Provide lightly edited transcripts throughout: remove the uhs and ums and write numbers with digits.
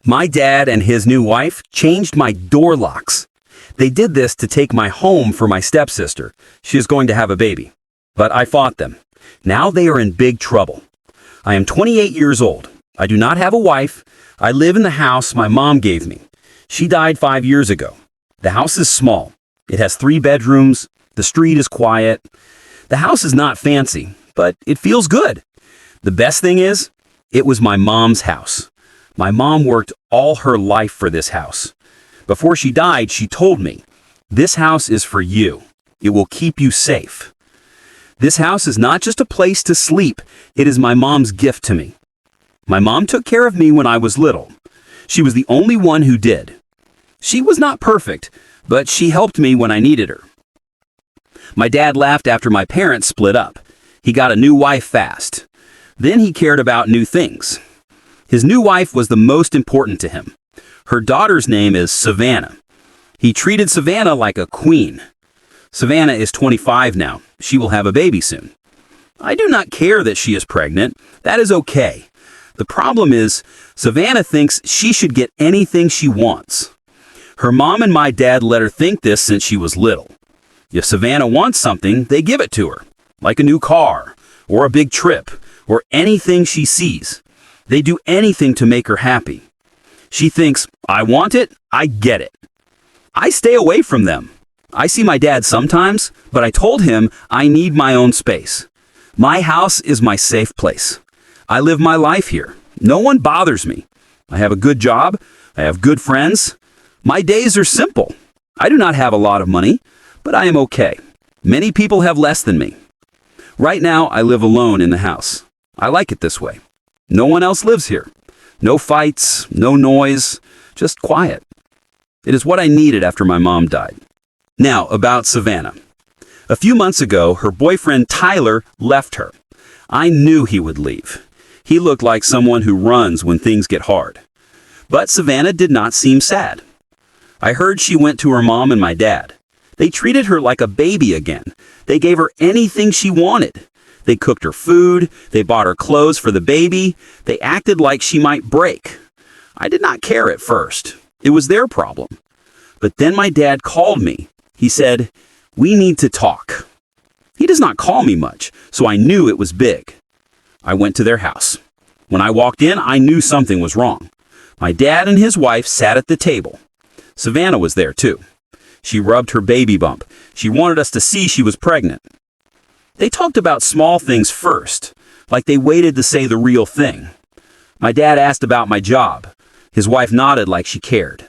My dad and his new wife changed my door locks. They did this to take my home for my stepsister. She is going to have a baby. But I fought them. Now they are in big trouble. I am 28 years old. I do not have a wife. I live in the house my mom gave me. She died 5 years ago. The house is small. It has 3 bedrooms. The street is quiet. The house is not fancy, but it feels good. The best thing is, it was my mom's house. My mom worked all her life for this house. Before she died, she told me, "This house is for you. It will keep you safe." This house is not just a place to sleep. It is my mom's gift to me. My mom took care of me when I was little. She was the only one who did. She was not perfect, but she helped me when I needed her. My dad left after my parents split up. He got a new wife fast. Then he cared about new things. His new wife was the most important to him. Her daughter's name is Savannah. He treated Savannah like a queen. Savannah is 25 now. She will have a baby soon. I do not care that she is pregnant. That is okay. The problem is, Savannah thinks she should get anything she wants. Her mom and my dad let her think this since she was little. If Savannah wants something, they give it to her, like a new car, or a big trip, or anything she sees. They do anything to make her happy. She thinks, I want it, I get it. I stay away from them. I see my dad sometimes, but I told him I need my own space. My house is my safe place. I live my life here. No one bothers me. I have a good job. I have good friends. My days are simple. I do not have a lot of money, but I am okay. Many people have less than me. Right now, I live alone in the house. I like it this way. No one else lives here. No fights, no noise, just quiet. It is what I needed after my mom died. Now, about Savannah. A few months ago, her boyfriend Tyler left her. I knew he would leave. He looked like someone who runs when things get hard. But Savannah did not seem sad. I heard she went to her mom and my dad. They treated her like a baby again. They gave her anything she wanted. They cooked her food. They bought her clothes for the baby. They acted like she might break. I did not care at first. It was their problem. But then my dad called me. He said, "We need to talk." He does not call me much, so I knew it was big. I went to their house. When I walked in, I knew something was wrong. My dad and his wife sat at the table. Savannah was there too. She rubbed her baby bump. She wanted us to see she was pregnant. They talked about small things first, like they waited to say the real thing. My dad asked about my job. His wife nodded like she cared.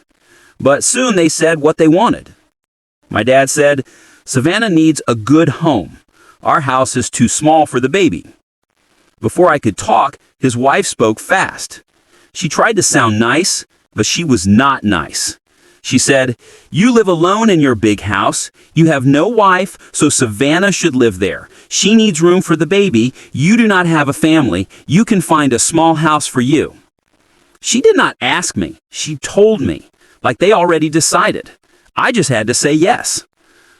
But soon they said what they wanted. My dad said, "Savannah needs a good home. Our house is too small for the baby." Before I could talk, his wife spoke fast. She tried to sound nice, but she was not nice. She said, "You live alone in your big house. You have no wife, so Savannah should live there. She needs room for the baby. You do not have a family. You can find a small house for you." She did not ask me. She told me, like they already decided. I just had to say yes.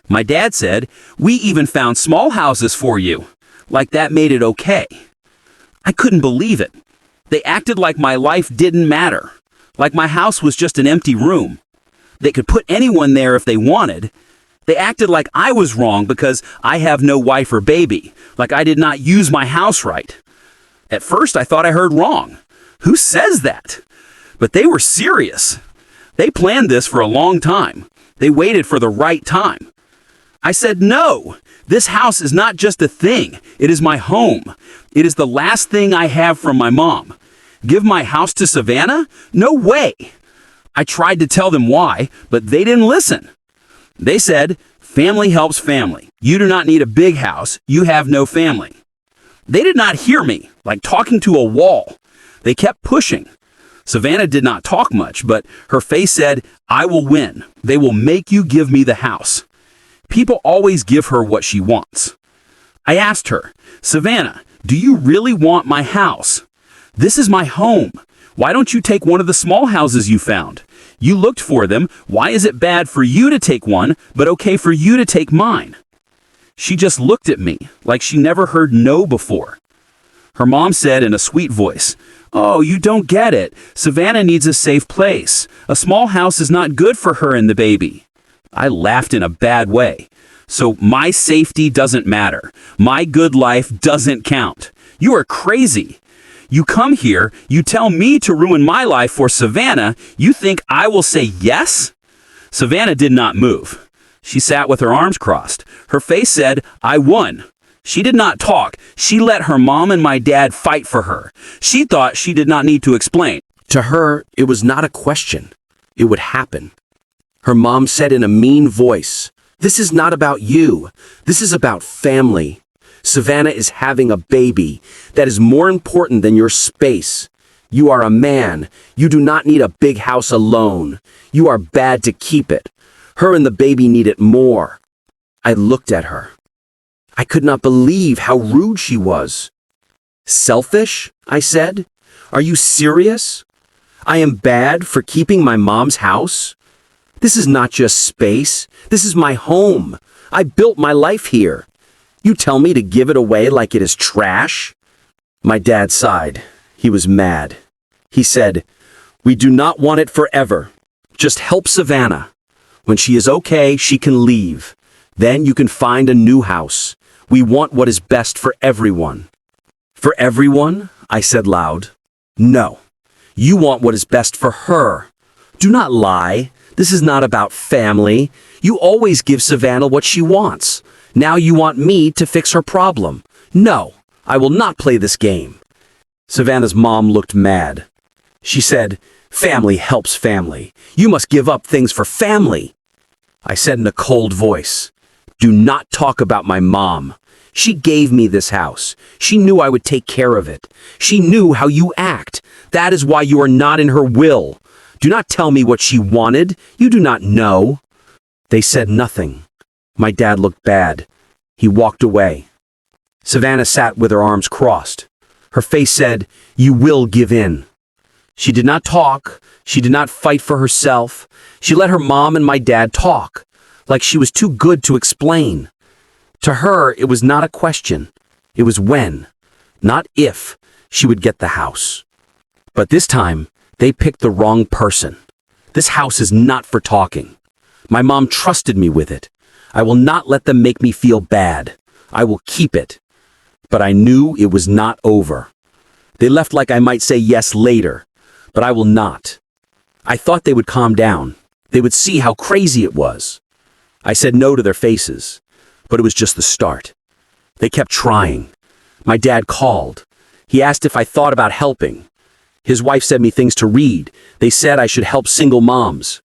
My dad said, "We even found small houses for you," like that made it okay. I couldn't believe it. They acted like my life didn't matter, like my house was just an empty room. They could put anyone there if they wanted. They acted like I was wrong because I have no wife or baby, like I did not use my house right. At first, I thought I heard wrong. Who says that? But they were serious. They planned this for a long time. They waited for the right time. I said, "No, this house is not just a thing. It is my home. It is the last thing I have from my mom. Give my house to Savannah? No way." I tried to tell them why, but they didn't listen. They said, "Family helps family. You do not need a big house. You have no family." They did not hear me, like talking to a wall. They kept pushing. Savannah did not talk much, but her face said, "I will win. They will make you give me the house." People always give her what she wants. I asked her, "Savannah, do you really want my house? This is my home. Why don't you take one of the small houses you found? You looked for them. Why is it bad for you to take one, but okay for you to take mine?" She just looked at me like she never heard no before. Her mom said in a sweet voice, "Oh, you don't get it. Savannah needs a safe place. A small house is not good for her and the baby." I laughed in a bad way. "So my safety doesn't matter. My good life doesn't count. You are crazy. You come here, you tell me to ruin my life for Savannah. You think I will say yes?" Savannah did not move. She sat with her arms crossed. Her face said, "I won." She did not talk. She let her mom and my dad fight for her. She thought she did not need to explain. To her, it was not a question. It would happen. Her mom said in a mean voice, "This is not about you. This is about family. Savannah is having a baby. That is more important than your space. You are a man. You do not need a big house alone. You are bad to keep it. Her and the baby need it more." I looked at her. I could not believe how rude she was. "Selfish?" I said. "Are you serious? I am bad for keeping my mom's house? This is not just space. This is my home. I built my life here. You tell me to give it away like it is trash?" My dad sighed. He was mad. He said, "We do not want it forever. Just help Savannah. When she is okay, she can leave. Then you can find a new house. We want what is best for everyone." "For everyone?" I said loud. "No. You want what is best for her. Do not lie. This is not about family. You always give Savannah what she wants. Now you want me to fix her problem. No, I will not play this game." Savannah's mom looked mad. She said, "Family helps family. You must give up things for family." I said in a cold voice, "Do not talk about my mom. She gave me this house. She knew I would take care of it. She knew how you act. That is why you are not in her will. Do not tell me what she wanted. You do not know." They said nothing. My dad looked bad. He walked away. Savannah sat with her arms crossed. Her face said, "You will give in." She did not talk. She did not fight for herself. She let her mom and my dad talk, like she was too good to explain. To her, it was not a question. It was when, not if, she would get the house. But this time, they picked the wrong person. This house is not for talking. My mom trusted me with it. I will not let them make me feel bad. I will keep it. But I knew it was not over. They left like I might say yes later, but I will not. I thought they would calm down. They would see how crazy it was. I said no to their faces, but it was just the start. They kept trying. My dad called. He asked if I thought about helping. His wife sent me things to read. They said I should help single moms.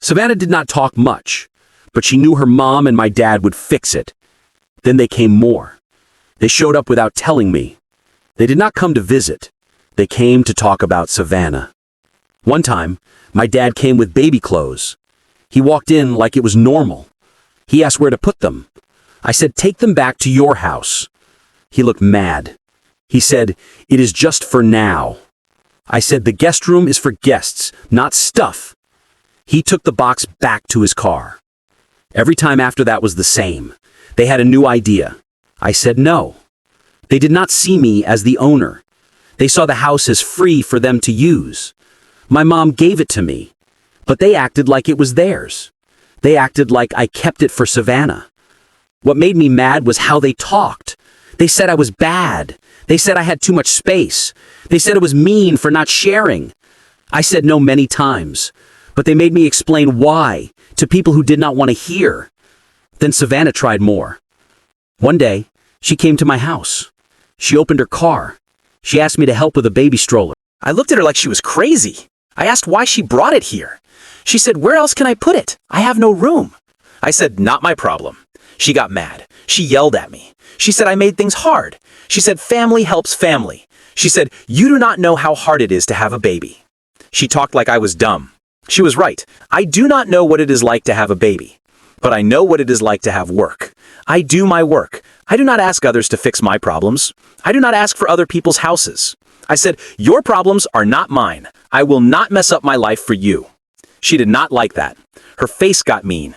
Savannah did not talk much, but she knew her mom and my dad would fix it. Then they came more. They showed up without telling me. They did not come to visit. They came to talk about Savannah. One time, my dad came with baby clothes. He walked in like it was normal. He asked where to put them. I said, "Take them back to your house." He looked mad. He said, "It is just for now." I said, "The guest room is for guests, not stuff." He took the box back to his car. Every time after that was the same. They had a new idea. I said no. They did not see me as the owner. They saw the house as free for them to use. My mom gave it to me, but they acted like it was theirs. They acted like I kept it for Savannah. What made me mad was how they talked. They said I was bad. They said I had too much space. They said it was mean for not sharing. I said no many times, but they made me explain why to people who did not want to hear. Then Savannah tried more. One day, she came to my house. She opened her car. She asked me to help with a baby stroller. I looked at her like she was crazy. I asked why she brought it here. She said, "Where else can I put it? I have no room." I said, "Not my problem." She got mad. She yelled at me. She said I made things hard. She said family helps family. She said, "You do not know how hard it is to have a baby." She talked like I was dumb. She was right. I do not know what it is like to have a baby, but I know what it is like to have work. I do my work. I do not ask others to fix my problems. I do not ask for other people's houses. I said, "Your problems are not mine. I will not mess up my life for you." She did not like that. Her face got mean.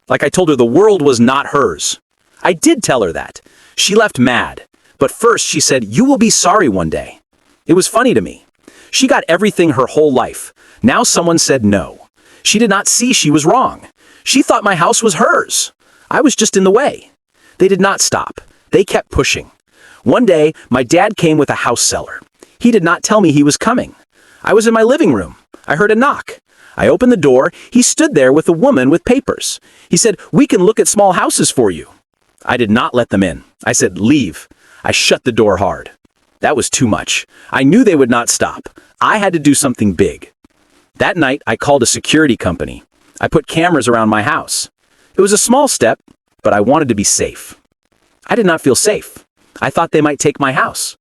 Like I told her the world was not hers. I did tell her that. She left mad. But first she said, "You will be sorry one day." It was funny to me. She got everything her whole life. Now someone said no. She did not see she was wrong. She thought my house was hers. I was just in the way. They did not stop. They kept pushing. One day, my dad came with a house seller. He did not tell me he was coming. I was in my living room. I heard a knock. I opened the door. He stood there with a woman with papers. He said, "We can look at small houses for you." I did not let them in. I said, "Leave." I shut the door hard. That was too much. I knew they would not stop. I had to do something big. That night, I called a security company. I put cameras around my house. It was a small step, but I wanted to be safe. I did not feel safe. I thought they might take my house.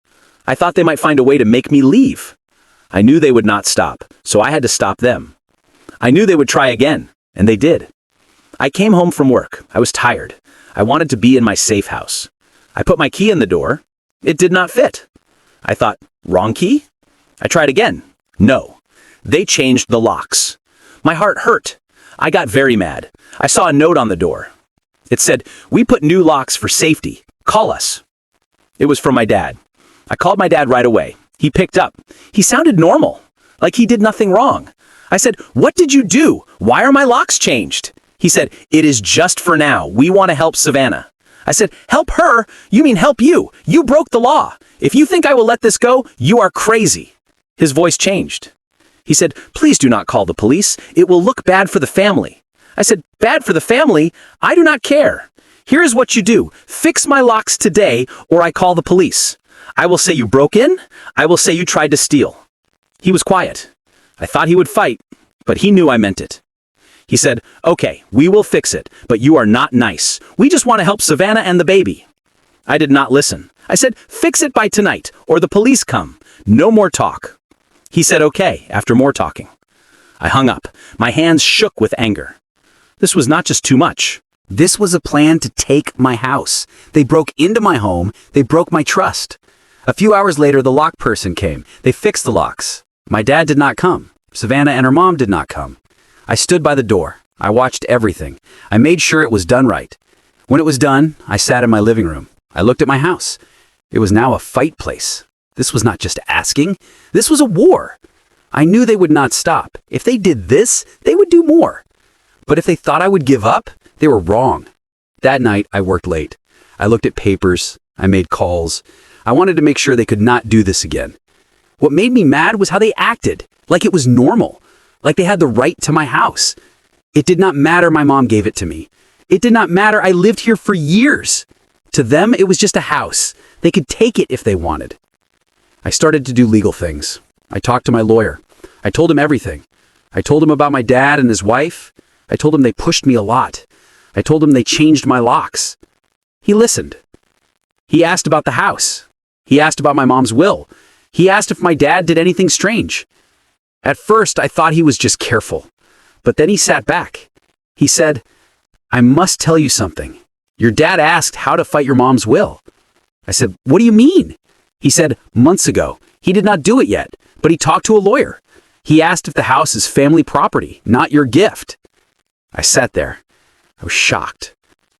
I thought they might find a way to make me leave. I knew they would not stop, so I had to stop them. I knew they would try again, and they did. I came home from work. I was tired. I wanted to be in my safe house. I put my key in the door. It did not fit. I thought, wrong key? I tried again. No. They changed the locks. My heart hurt. I got very mad. I saw a note on the door. It said, "We put new locks for safety. Call us." It was from my dad. I called my dad right away. He picked up. He sounded normal, like he did nothing wrong. I said, "What did you do? Why are my locks changed?" He said, "It is just for now. We want to help Savannah." I said, "Help her? You mean help you? You broke the law. If you think I will let this go, you are crazy." His voice changed. He said, "Please do not call the police. It will look bad for the family." I said, "Bad for the family? I do not care. Here is what you do. Fix my locks today, or I call the police. I will say you broke in. I will say you tried to steal." He was quiet. I thought he would fight, but he knew I meant it. He said, "Okay, we will fix it, but you are not nice. We just want to help Savannah and the baby." I did not listen. I said, "Fix it by tonight, or the police come. No more talk." He said, "Okay," after more talking. I hung up. My hands shook with anger. This was not just too much. This was a plan to take my house. They broke into my home. They broke my trust. A few hours later, the lock person came. They fixed the locks. My dad did not come. Savannah and her mom did not come. I stood by the door. I watched everything. I made sure it was done right. When it was done, I sat in my living room. I looked at my house. It was now a fight place. This was not just asking. This was a war. I knew they would not stop. If they did this, they would do more. But if they thought I would give up, they were wrong. That night, I worked late. I looked at papers. I made calls. I wanted to make sure they could not do this again. What made me mad was how they acted, like it was normal, like they had the right to my house. It did not matter my mom gave it to me. It did not matter I lived here for years. To them, it was just a house. They could take it if they wanted. I started to do legal things. I talked to my lawyer. I told him everything. I told him about my dad and his wife. I told him they pushed me a lot. I told him they changed my locks. He listened. He asked about the house. He asked about my mom's will. He asked if my dad did anything strange. At first, I thought he was just careful. But then he sat back. He said, "I must tell you something. Your dad asked how to fight your mom's will." I said, "What do you mean?" He said, "Months ago. He did not do it yet, but he talked to a lawyer. He asked if the house is family property, not your gift." I sat there. I was shocked.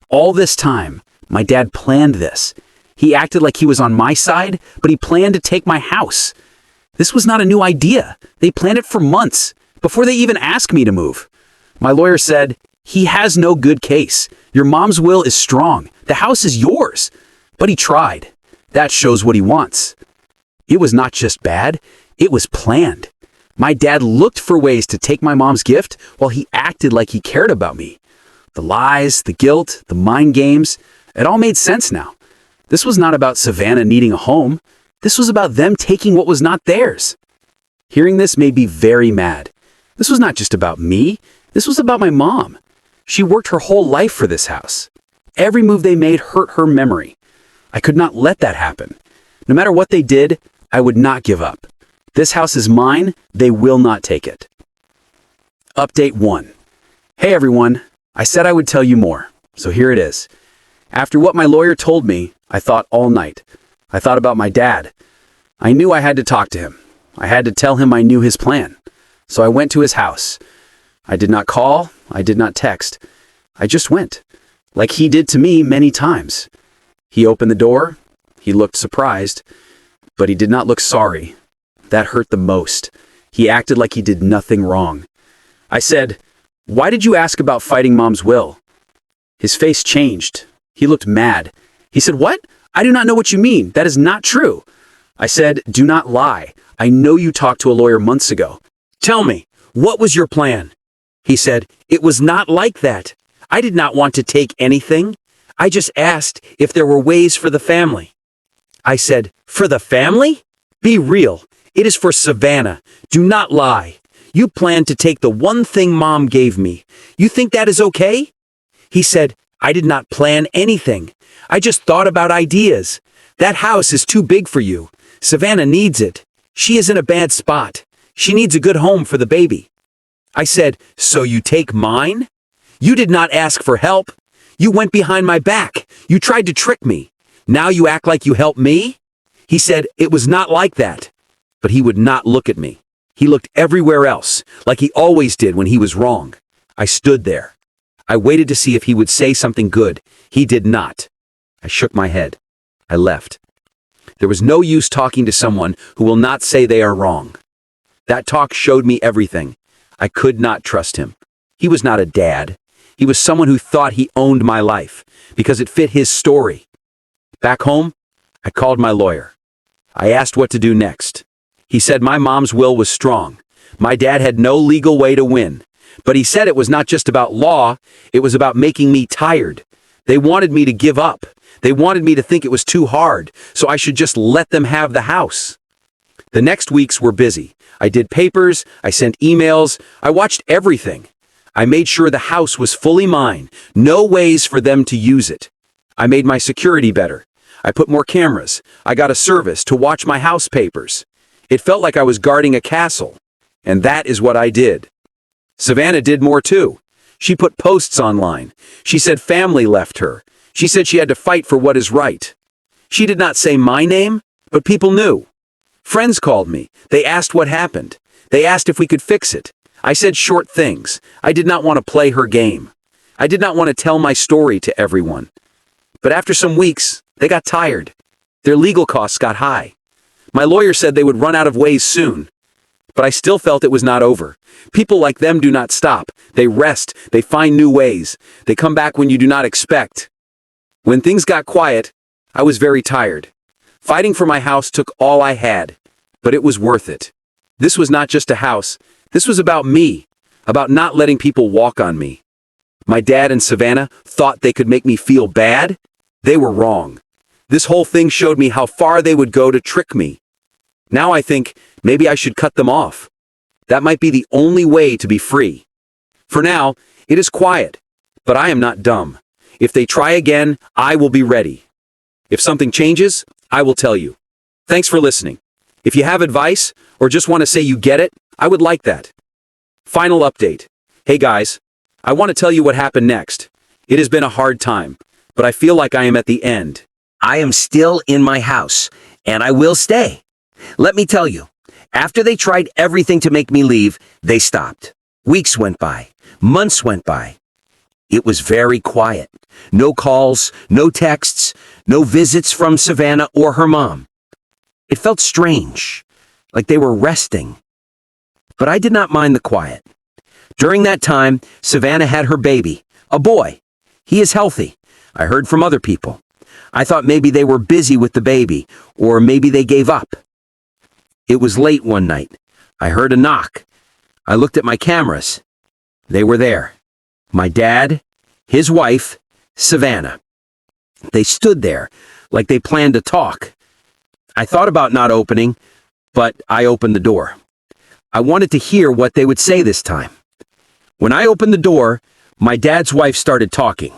All this time, my dad planned this. He acted like he was on my side, but he planned to take my house. This was not a new idea. They planned it for months, before they even asked me to move. My lawyer said, "He has no good case. Your mom's will is strong. The house is yours." But he tried. That shows what he wants. It was not just bad, it was planned. My dad looked for ways to take my mom's gift while he acted like he cared about me. The lies, the guilt, the mind games, it all made sense now. This was not about Savannah needing a home. This was about them taking what was not theirs. Hearing this made me very mad. This was not just about me. This was about my mom. She worked her whole life for this house. Every move they made hurt her memory. I could not let that happen. No matter what they did, I would not give up. This house is mine. They will not take it. Update 1. Hey everyone, I said I would tell you more, so here it is. After what my lawyer told me, I thought all night. I thought about my dad. I knew I had to talk to him. I had to tell him I knew his plan. So I went to his house. I did not call. I did not text. I just went, like he did to me many times. He opened the door. He looked surprised, but he did not look sorry. That hurt the most. He acted like he did nothing wrong. I said, "Why did you ask about fighting Mom's will?" His face changed. He looked mad. He said, "What? I do not know what you mean. That is not true." I said, "Do not lie. I know you talked to a lawyer months ago. Tell me, what was your plan?" He said, "It was not like that. I did not want to take anything. I just asked if there were ways for the family." I said, "For the family? Be real. It is for Savannah. Do not lie. You planned to take the one thing Mom gave me. You think that is okay?" He said, "I did not plan anything. I just thought about ideas. That house is too big for you. Savannah needs it. She is in a bad spot. She needs a good home for the baby." I said, "So you take mine? You did not ask for help. You went behind my back. You tried to trick me. Now you act like you helped me?" He said, "It was not like that." But he would not look at me. He looked everywhere else, like he always did when he was wrong. I stood there. I waited to see if he would say something good. He did not. I shook my head. I left. There was no use talking to someone who will not say they are wrong. That talk showed me everything. I could not trust him. He was not a dad. He was someone who thought he owned my life because it fit his story. Back home, I called my lawyer. I asked what to do next. He said my mom's will was strong. My dad had no legal way to win. But he said it was not just about law, it was about making me tired. They wanted me to give up. They wanted me to think it was too hard, so I should just let them have the house. The next weeks were busy. I did papers, I sent emails, I watched everything. I made sure the house was fully mine, no ways for them to use it. I made my security better. I put more cameras. I got a service to watch my house papers. It felt like I was guarding a castle. And that is what I did. Savannah did more too. She put posts online. She said family left her. She said she had to fight for what is right. She did not say my name, but people knew. Friends called me. They asked what happened. They asked if we could fix it. I said short things. I did not want to play her game. I did not want to tell my story to everyone. But after some weeks, they got tired. Their legal costs got high. My lawyer said they would run out of ways soon. But I still felt it was not over. People like them do not stop. They rest. They find new ways. They come back when you do not expect. When things got quiet, I was very tired. Fighting for my house took all I had, but it was worth it. This was not just a house. This was about me, about not letting people walk on me. My dad and Savannah thought they could make me feel bad. They were wrong. This whole thing showed me how far they would go to trick me. Now I think maybe I should cut them off. That might be the only way to be free. For now, it is quiet, but I am not dumb. If they try again, I will be ready. If something changes, I will tell you. Thanks for listening. If you have advice, or just want to say you get it, I would like that. Final update. Hey guys, I want to tell you what happened next. It has been a hard time, but I feel like I am at the end. I am still in my house, and I will stay. Let me tell you, after they tried everything to make me leave, they stopped. Weeks went by. Months went by. It was very quiet. No calls, no texts, no visits from Savannah or her mom. It felt strange, like they were resting. But I did not mind the quiet. During that time, Savannah had her baby, a boy. He is healthy. I heard from other people. I thought maybe they were busy with the baby, or maybe they gave up. It was late one night. I heard a knock. I looked at my cameras. They were there. My dad, his wife, Savannah. They stood there, like they planned to talk. I thought about not opening, but I opened the door. I wanted to hear what they would say this time. When I opened the door, my dad's wife started talking.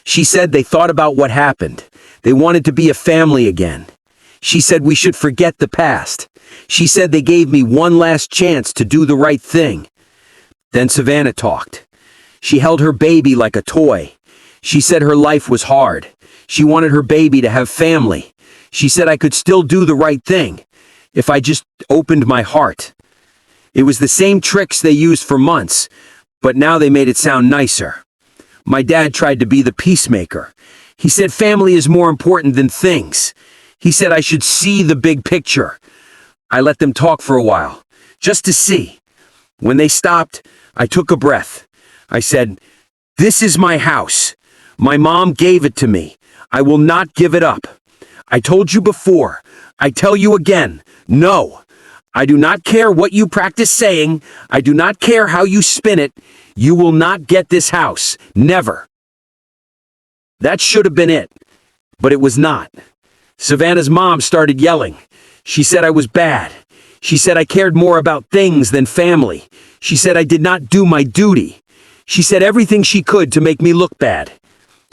She said they thought about what happened. They wanted to be a family again. She said we should forget the past. She said they gave me one last chance to do the right thing. Then Savannah talked. She held her baby like a toy. She said her life was hard. She wanted her baby to have family. She said I could still do the right thing if I just opened my heart. It was the same tricks they used for months, but now they made it sound nicer. My dad tried to be the peacemaker. He said family is more important than things. He said I should see the big picture. I let them talk for a while, just to see. When they stopped, I took a breath. I said, "This is my house. My mom gave it to me. I will not give it up. I told you before. I tell you again, no. I do not care what you practice saying. I do not care how you spin it. You will not get this house. Never." That should have been it, but it was not. Savannah's mom started yelling. She said I was bad. She said I cared more about things than family. She said I did not do my duty. She said everything she could to make me look bad.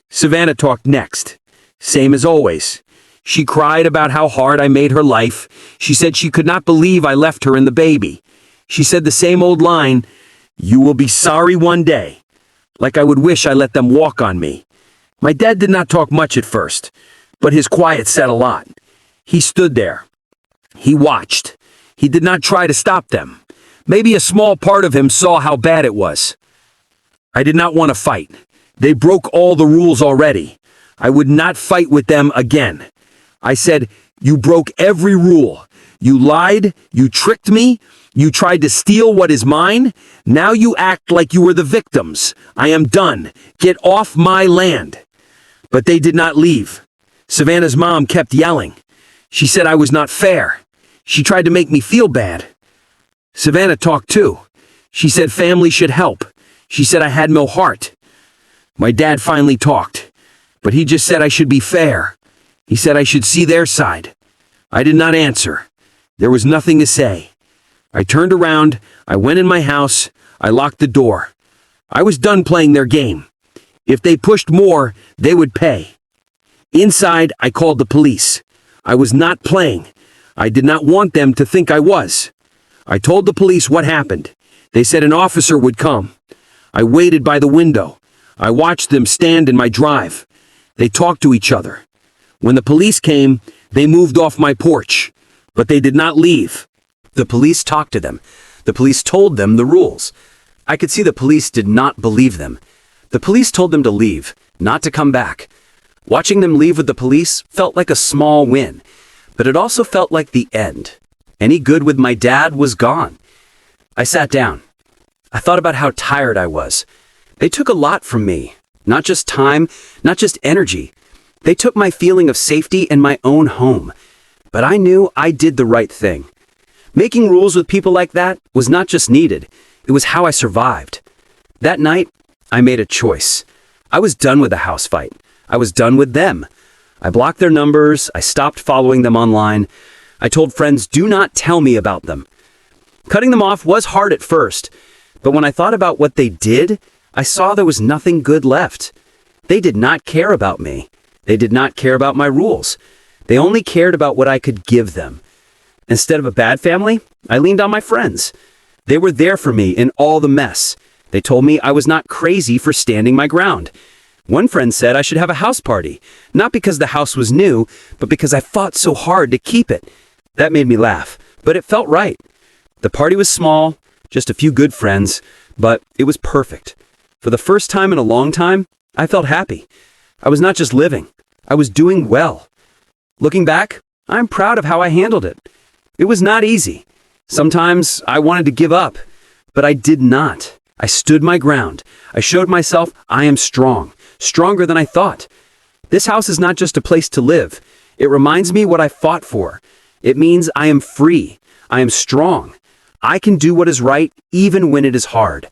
Savannah talked next. Same as always. She cried about how hard I made her life. She said she could not believe I left her and the baby. She said the same old line, "You will be sorry one day." Like I would wish I let them walk on me. My dad did not talk much at first, but his quiet said a lot. He stood there. He watched. He did not try to stop them. Maybe a small part of him saw how bad it was. I did not want to fight. They broke all the rules already. I would not fight with them again. I said, "You broke every rule. You lied. You tricked me. You tried to steal what is mine. Now you act like you were the victims. I am done. Get off my land." But they did not leave. Savannah's mom kept yelling. She said I was not fair. She tried to make me feel bad. Savannah talked too. She said family should help. She said I had no heart. My dad finally talked, but he just said I should be fair. He said I should see their side. I did not answer. There was nothing to say. I turned around, I went in my house, I locked the door. I was done playing their game. If they pushed more, they would pay. Inside, I called the police. I was not playing. I did not want them to think I was. I told the police what happened. They said an officer would come. I waited by the window. I watched them stand in my drive. They talked to each other. When the police came, they moved off my porch, but they did not leave. The police talked to them. The police told them the rules. I could see the police did not believe them. The police told them to leave, not to come back. Watching them leave with the police felt like a small win, but it also felt like the end. Any good with my dad was gone. I sat down. I thought about how tired I was. They took a lot from me. Not just time, not just energy. They took my feeling of safety and my own home. But I knew I did the right thing. Making rules with people like that was not just needed, it was how I survived. That night, I made a choice. I was done with the house fight. I was done with them. I blocked their numbers, I stopped following them online. I told friends, do not tell me about them. Cutting them off was hard at first, but when I thought about what they did, I saw there was nothing good left. They did not care about me. They did not care about my rules. They only cared about what I could give them. Instead of a bad family, I leaned on my friends. They were there for me in all the mess. They told me I was not crazy for standing my ground. One friend said I should have a house party, not because the house was new, but because I fought so hard to keep it. That made me laugh, but it felt right. The party was small, just a few good friends, but it was perfect. For the first time in a long time, I felt happy. I was not just living, I was doing well. Looking back, I'm proud of how I handled it. It was not easy. Sometimes I wanted to give up, but I did not. I stood my ground. I showed myself I am strong, stronger than I thought. This house is not just a place to live. It reminds me what I fought for. It means I am free. I am strong. I can do what is right even when it is hard.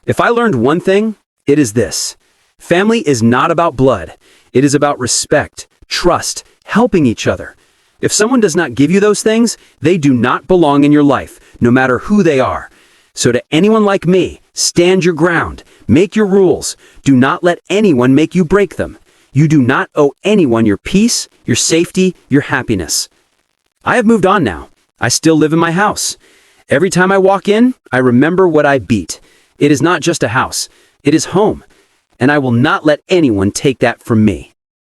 If I learned one thing, it is this. Family is not about blood. It is about respect, trust, helping each other. If someone does not give you those things, they do not belong in your life, no matter who they are. So to anyone like me, stand your ground, make your rules. Do not let anyone make you break them. You do not owe anyone your peace, your safety, your happiness. I have moved on now. I still live in my house. Every time I walk in, I remember what I beat. It is not just a house. It is home. And I will not let anyone take that from me.